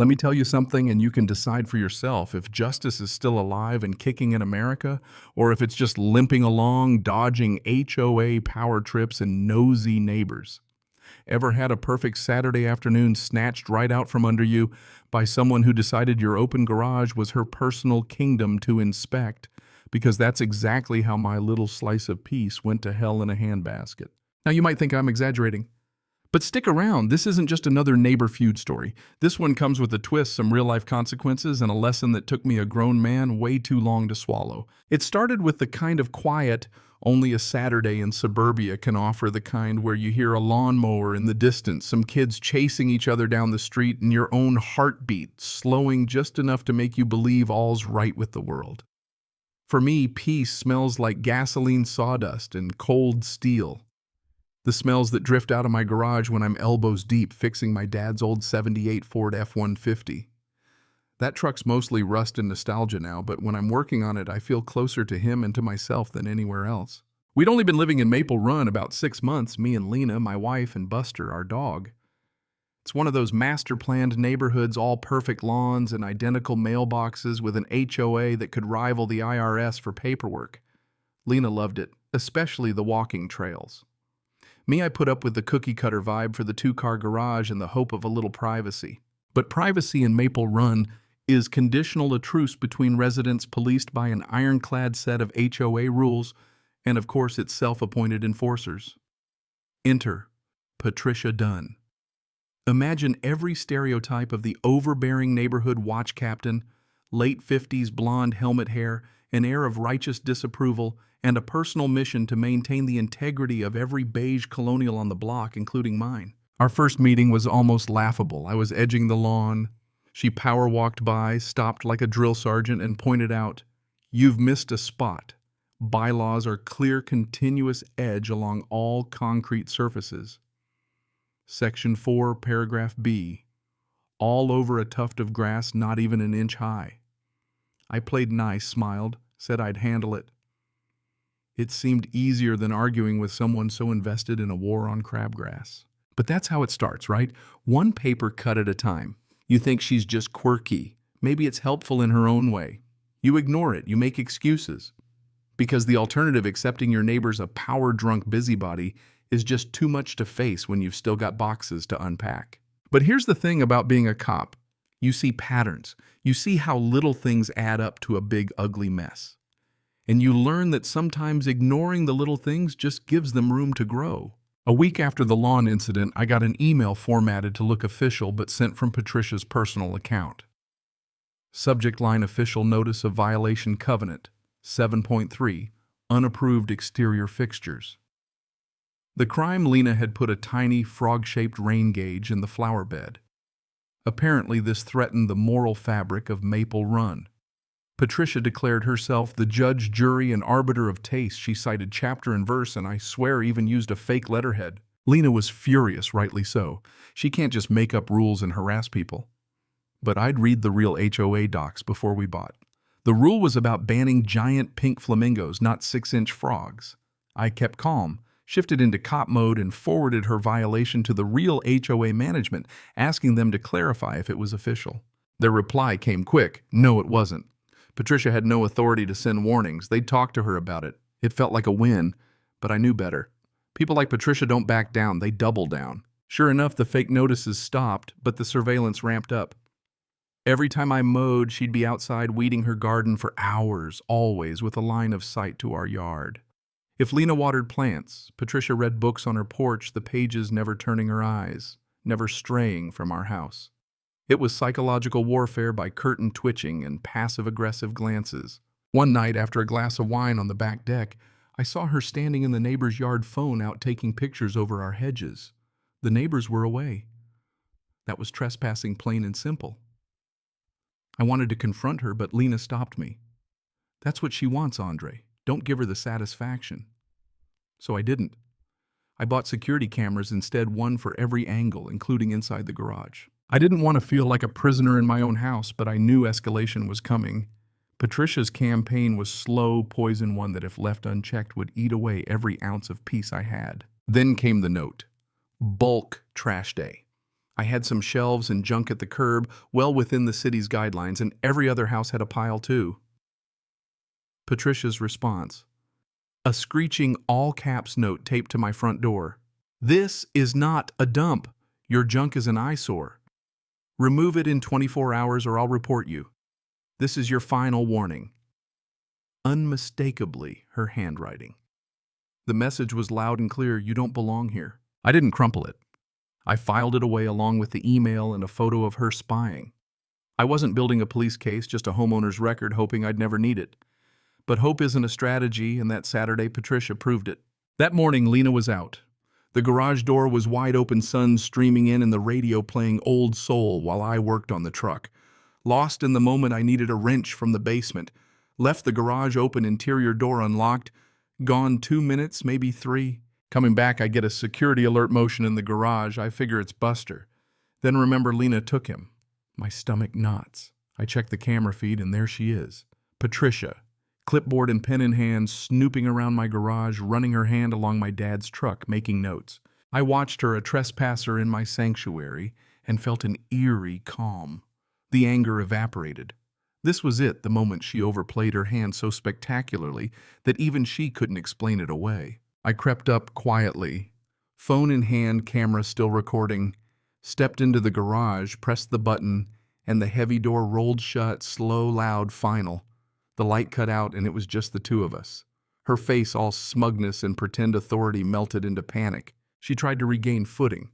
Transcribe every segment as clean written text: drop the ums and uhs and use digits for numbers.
Let me tell you something, and you can decide for yourself if justice is still alive and kicking in America, or if it's just limping along, dodging HOA power trips and nosy neighbors. Ever had a perfect Saturday afternoon snatched right out from under you by someone who decided your open garage was her personal kingdom to inspect? Because that's exactly how my little slice of peace went to hell in a handbasket. Now, you might think I'm exaggerating, but stick around. This isn't just another neighbor feud story. This one comes with a twist, some real-life consequences, and a lesson that took me, a grown man, way too long to swallow. It started with the kind of quiet only a Saturday in suburbia can offer, the kind where you hear a lawnmower in the distance, some kids chasing each other down the street, and your own heartbeat slowing just enough to make you believe all's right with the world. For me, peace smells like gasoline sawdust and cold steel. The smells that drift out of my garage when I'm elbows deep fixing my dad's old '78 Ford F-150. That truck's mostly rust and nostalgia now, but when I'm working on it, I feel closer to him and to myself than anywhere else. We'd only been living in Maple Run about 6 months, me and Lena, my wife, and Buster, our dog. It's one of those master-planned neighborhoods, all perfect lawns and identical mailboxes with an HOA that could rival the IRS for paperwork. Lena loved it, especially the walking trails. Me, I put up with the cookie-cutter vibe for the two-car garage and the hope of a little privacy. But privacy in Maple Run is conditional, a truce between residents policed by an ironclad set of HOA rules and, of course, its self-appointed enforcers. Enter Patricia Dunn. Imagine every stereotype of the overbearing neighborhood watch captain, late 50s blonde helmet hair, an air of righteous disapproval, and a personal mission to maintain the integrity of every beige colonial on the block, including mine. Our first meeting was almost laughable. I was edging the lawn. She power walked by, stopped like a drill sergeant, and pointed out, "You've missed a spot. Bylaws are clear, continuous edge along all concrete surfaces. Section 4, paragraph B. All over a tuft of grass not even an inch high." I played nice, smiled, said I'd handle it. It seemed easier than arguing with someone so invested in a war on crabgrass. But that's how it starts, right? One paper cut at a time. You think she's just quirky. Maybe it's helpful in her own way. You ignore it. You make excuses. Because the alternative, accepting your neighbor's a power-drunk busybody, is just too much to face when you've still got boxes to unpack. But here's the thing about being a cop. You see patterns. You see how little things add up to a big, ugly mess. And you learn that sometimes ignoring the little things just gives them room to grow. A week after the lawn incident, I got an email formatted to look official but sent from Patricia's personal account. Subject line: official notice of violation covenant. 7.3, unapproved exterior fixtures. The crime: Lena had put a tiny frog-shaped rain gauge in the flower bed. Apparently this threatened the moral fabric of Maple Run. Patricia declared herself the judge, jury, and arbiter of taste. She cited chapter and verse, and I swear even used a fake letterhead. Lena was furious, rightly so. She can't just make up rules and harass people. But I'd read the real HOA docs before we bought. The rule was about banning giant pink flamingos, not 6-inch frogs. I kept calm, shifted into cop mode, and forwarded her violation to the real HOA management, asking them to clarify if it was official. Their reply came quick: no, it wasn't. Patricia had no authority to send warnings. They'd talk to her about it. It felt like a win, but I knew better. People like Patricia don't back down, they double down. Sure enough, the fake notices stopped, but the surveillance ramped up. Every time I mowed, she'd be outside weeding her garden for hours, always with a line of sight to our yard. If Lena watered plants, Patricia read books on her porch, the pages never turning her eyes, never straying from our house. It was psychological warfare by curtain twitching and passive-aggressive glances. One night, after a glass of wine on the back deck, I saw her standing in the neighbor's yard phone out taking pictures over our hedges. The neighbors were away. That was trespassing, plain and simple. I wanted to confront her, but Lena stopped me. "That's what she wants, Andre. Don't give her the satisfaction." So I didn't. I bought security cameras instead, one for every angle, including inside the garage. I didn't want to feel like a prisoner in my own house, but I knew escalation was coming. Patricia's campaign was slow poison, one that if left unchecked would eat away every ounce of peace I had. Then came the note. Bulk trash day. I had some shelves and junk at the curb, well within the city's guidelines, and every other house had a pile too. Patricia's response. A screeching all-caps note taped to my front door. This is not a dump. Your junk is an eyesore. Remove it in 24 hours or I'll report you. This is your final warning. Unmistakably her handwriting. The message was loud and clear, you don't belong here. I didn't crumple it. I filed it away along with the email and a photo of her spying. I wasn't building a police case, just a homeowner's record, hoping I'd never need it. But hope isn't a strategy, and that Saturday Patricia proved it. That morning, Lena was out. The garage door was wide open, sun streaming in, and the radio playing Old Soul while I worked on the truck. Lost in the moment, I needed a wrench from the basement. Left the garage open, interior door unlocked. Gone 2 minutes, maybe 3. Coming back, I get a security alert motion in the garage. I figure it's Buster. Then remember Lena took him. My stomach knots. I check the camera feed, and there she is. Patricia. Clipboard and pen in hand, snooping around my garage, running her hand along my dad's truck, making notes. I watched her, a trespasser in my sanctuary, and felt an eerie calm. The anger evaporated. This was it, the moment she overplayed her hand so spectacularly that even she couldn't explain it away. I crept up quietly, phone in hand, camera still recording, stepped into the garage, pressed the button, and the heavy door rolled shut, slow, loud, final. The light cut out, and it was just the two of us. Her face, all smugness and pretend authority, melted into panic. She tried to regain footing.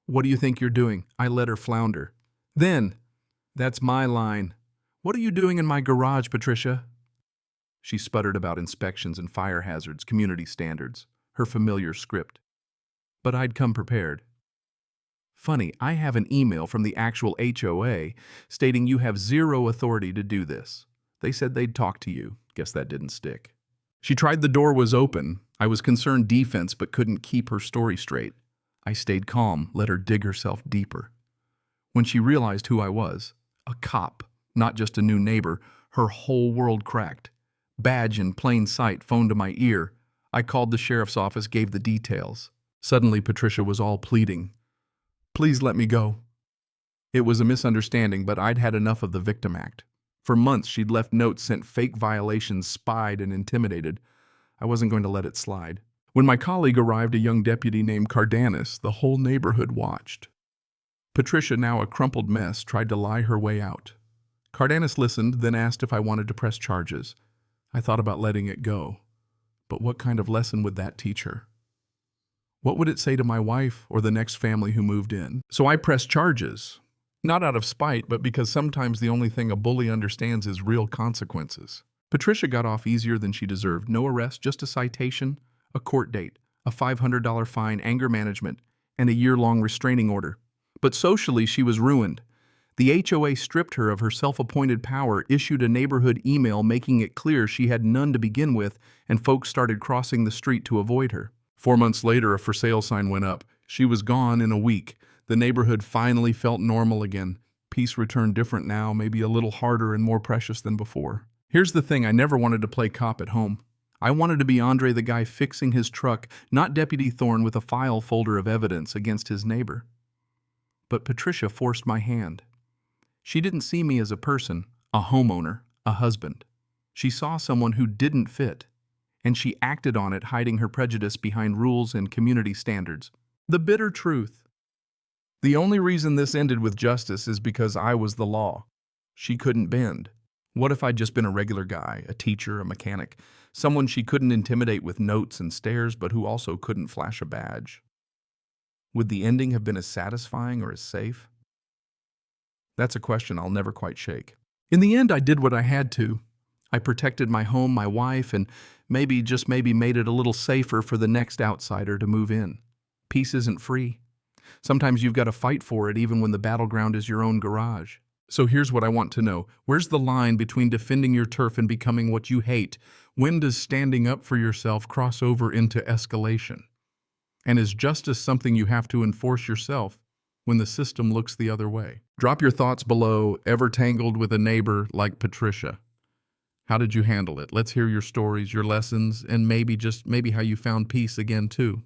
What do you think you're doing? I let her flounder. Then, that's my line. What are you doing in my garage, Patricia? She sputtered about inspections and fire hazards, community standards, her familiar script. But I'd come prepared. Funny, I have an email from the actual HOA stating you have zero authority to do this. They said they'd talk to you. Guess that didn't stick. She tried the door was open. I was concerned defense but couldn't keep her story straight. I stayed calm, let her dig herself deeper. When she realized who I was, a cop, not just a new neighbor, her whole world cracked. Badge in plain sight, phone to my ear. I called the sheriff's office, gave the details. Suddenly Patricia was all pleading. Please let me go. It was a misunderstanding, but I'd had enough of the victim act. For months, she'd left notes, sent fake violations, spied and intimidated. I wasn't going to let it slide. When my colleague arrived, a young deputy named Cardenas, the whole neighborhood watched. Patricia, now a crumpled mess, tried to lie her way out. Cardenas listened, then asked if I wanted to press charges. I thought about letting it go. But what kind of lesson would that teach her? What would it say to my wife or the next family who moved in? So I pressed charges. Not out of spite, but because sometimes the only thing a bully understands is real consequences. Patricia got off easier than she deserved. No arrest, just a citation, a court date, a $500 fine, anger management, and a year-long restraining order. But socially, she was ruined. The HOA stripped her of her self-appointed power, issued a neighborhood email making it clear she had none to begin with, and folks started crossing the street to avoid her. 4 months later, a for sale sign went up. She was gone in a week. The neighborhood finally felt normal again. Peace returned, different now, maybe a little harder and more precious than before. Here's the thing, I never wanted to play cop at home. I wanted to be Andre, the guy fixing his truck, not Deputy Thorne with a file folder of evidence against his neighbor. But Patricia forced my hand. She didn't see me as a person, a homeowner, a husband. She saw someone who didn't fit, and she acted on it, hiding her prejudice behind rules and community standards. The bitter truth. The only reason this ended with justice is because I was the law. She couldn't bend. What if I'd just been a regular guy, a teacher, a mechanic, someone she couldn't intimidate with notes and stares, but who also couldn't flash a badge? Would the ending have been as satisfying or as safe? That's a question I'll never quite shake. In the end, I did what I had to. I protected my home, my wife, and maybe, just maybe, made it a little safer for the next outsider to move in. Peace isn't free. Sometimes you've got to fight for it even when the battleground is your own garage. So here's what I want to know. Where's the line between defending your turf and becoming what you hate? When does standing up for yourself cross over into escalation? And is justice something you have to enforce yourself when the system looks the other way? Drop your thoughts below. Ever tangled with a neighbor like Patricia? How did you handle it? Let's hear your stories, your lessons, and maybe, just maybe, how you found peace again too.